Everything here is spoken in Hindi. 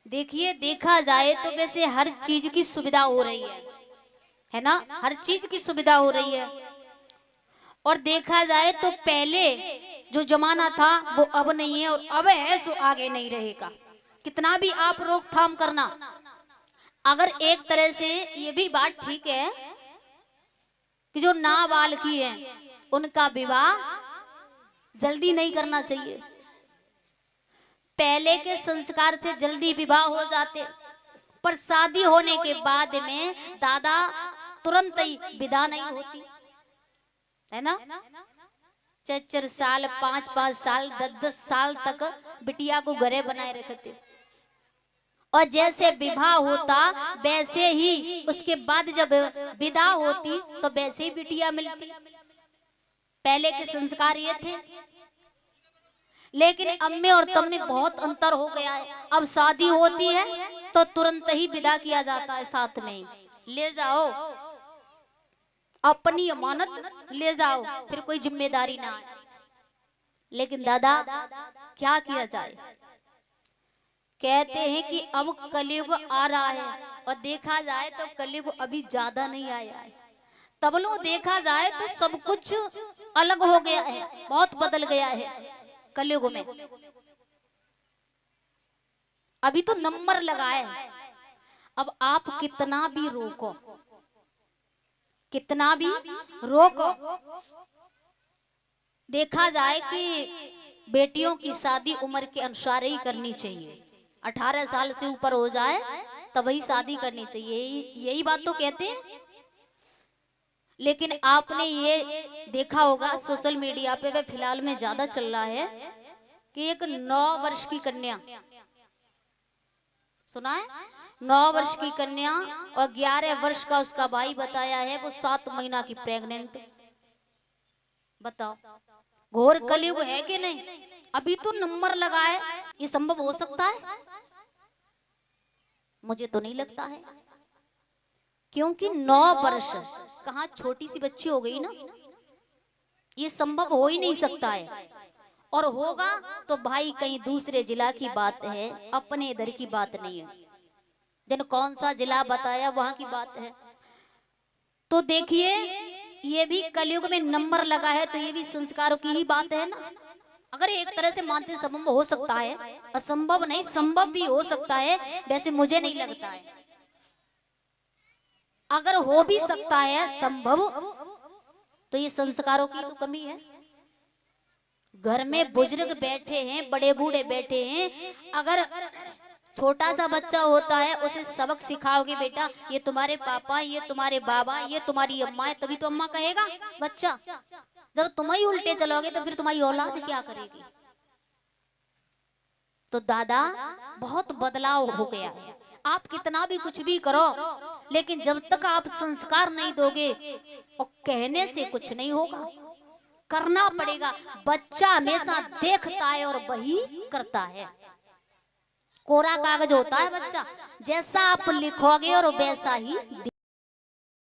देखिए देखा जाए तो वैसे हर चीज की सुविधा हो रही है ना, हर चीज की सुविधा हो रही है। और देखा जाए तो पहले जो जमाना था वो अब नहीं है, और अब है सो आगे नहीं रहेगा। कितना भी आप रोकथाम करना, अगर एक तरह से ये भी बात ठीक है कि जो नाबालिग है उनका विवाह जल्दी नहीं करना चाहिए। पहले के संस्कार थे जल्दी विवाह हो जाते, पर शादी होने के बाद में दादा तुरंत ही विदा नहीं होती है ना। 4 4 साल 5 5 साल 10 10 साल तक बिटिया को घरे बनाए रखते, और जैसे विवाह होता वैसे ही उसके बाद जब विदा होती तो वैसे ही बिटिया मिलती। पहले के संस्कार ये थे, लेकिन अब में और तब में बहुत अंतर हो गया है। अब शादी होती है तो तुरंत ही विदा किया जाता है, साथ में ही ले जाओ अपनी अमानत ले जाओ, फिर कोई जिम्मेदारी ना है। लेकिन दादा क्या किया जाए, कहते हैं कि अब कलयुग आ रहा है, और देखा जाए तो कलयुग अभी ज्यादा नहीं आया है। तबलो देखा जाए तो सब कुछ अलग हो गया है, बहुत बदल गया है कलयुग में। अभी तो नंबर लगा है, अब आप कितना भी रोको, कितना भी रोको, देखा जाए कि बेटियों की शादी उम्र के अनुसार ही करनी चाहिए। 18 साल से ऊपर हो जाए तभी शादी करनी चाहिए, यही बात तो कहते हैं। लेकिन आपने ये देखा होगा सोशल मीडिया पे वे फिलहाल में ज्यादा चल रहा है कि एक 9 वर्ष की कन्या, सुना है, 9 वर्ष की कन्या और 11 वर्ष का उसका भाई बताया है वो 7 महीना की प्रेग्नेंट। बताओ घोर कलयुग है कि नहीं। अभी तो नंबर लगा है, ये संभव हो सकता है? मुझे तो नहीं लगता है, क्योंकि 9 वर्ष कहाँ छोटी सी बच्ची हो गई ना, ये संभव हो ही नहीं सकता है। और होगा तो भाई कहीं दूसरे जिला की बात है, अपने इधर की बात नहीं है। जिन कौन सा जिला बताया वहां की बात है। तो देखिए ये भी कलयुग में नंबर लगा है, तो ये भी संस्कारों की ही बात है ना। अगर एक तरह से मानते संभव हो सकता है, असंभव नहीं संभव भी हो सकता है, वैसे मुझे नहीं लगता है। अगर हो भी सकता है संभव, तो ये संस्कारों की तो कमी है। घर में बुजुर्ग बैठे हैं, बड़े बूढ़े बैठे हैं, अगर छोटा सा बच्चा होता है उसे सबक सिखाओगे, बेटा ये तुम्हारे पापा, ये तुम्हारे बाबा, ये तुम्हारी अम्मा है, तभी तो अम्मा कहेगा बच्चा। जब तुम ही उल्टे चलोगे तो फिर तुम्हारी औलाद क्या करेगी। तो दादा बहुत बदलाव हो गया है। आप कितना भी कुछ भी करो, लेकिन जब तक आप संस्कार नहीं दोगे, और कहने से कुछ नहीं होगा, करना पड़ेगा। बच्चा हमेशा देखता है और वही करता है। कोरा कागज होता है बच्चा, जैसा आप लिखोगे और वैसा ही